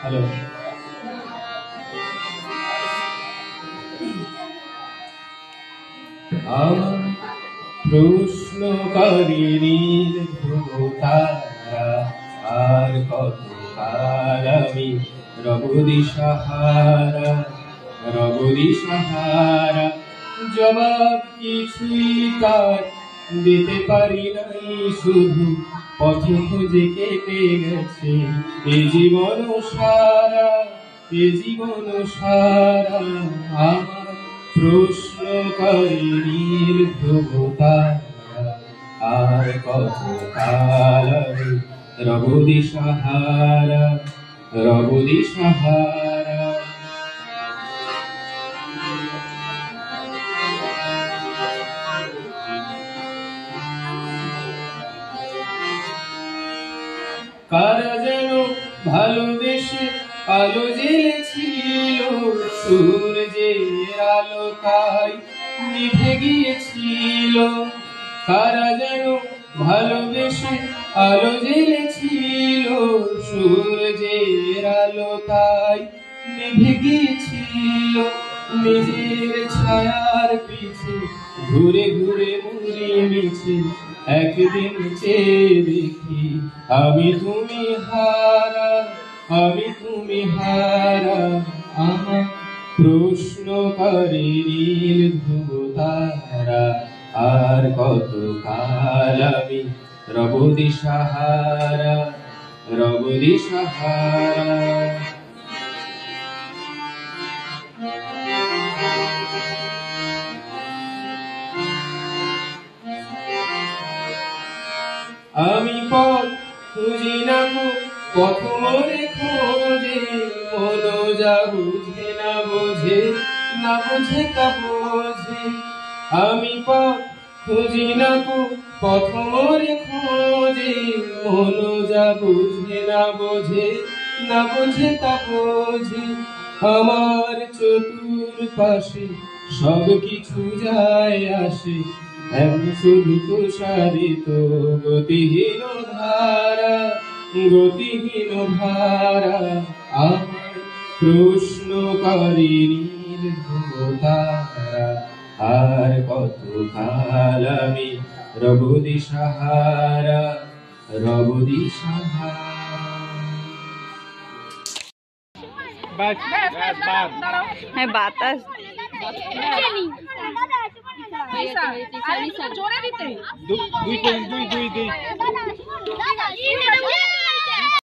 Hello. আমার প্রশ্নকারী ধ্রুবতারা, আর কত কাল আমি রব দিশাহারা, রব দিশাহারা। জবাব কিছুই তার দিতে পারি নাই, শুধু পথ খুঁজে কেটে গেছে এ জীবন সারা, এ জীবন সারা। আমার প্রশ্নকারী ধ্রুবতারা, আর কত কাল আমি রব দিশাহারা, রব দিশাহারা। কারা যেন ভালোবেসে আলো জ্বেলেছিল, সূর্যের আলো তাই নিভে গিয়েছিল। কারা যেন ভালোবেসে আলো জ্বেলেছিল, সূর্যের আলো তাই নিভে গিয়েছিল। নিজের ছায়ার পিছে ঘুরে ঘুরে মুড়ি মিছে একদিন চেয়ে দেখি আমি তুমি হারা, আমি তুমি হারা। আমার প্রশ্নকারী ধ্রুবতারা, আর কত কাল আমি রব দিশাহারা, রব দিশাহারা। আমি পথ খুঁজি না গো, পথ মোরে খোঁজে, মন যা বুঝে না বোঝে, না বোঝে তা বোঝে। আমি পথ খুঁজি না গো, পথ মোরে খোঁজে, মন যা বুঝে না বোঝে, না বোঝে তা বোঝে। আমার চতুর্পাশে সব কিছু যায় আসে, শুধু তুষারিত গতিহীন ধারা, গতিহীন ধারা। আমার প্রশ্নকারী ধ্রুবতারা, আর কত কাল আমি রব দিশাহারা, রব দিশাহারা। হ্যাঁ, বাতাস জোরে দিতে 2 2 2 2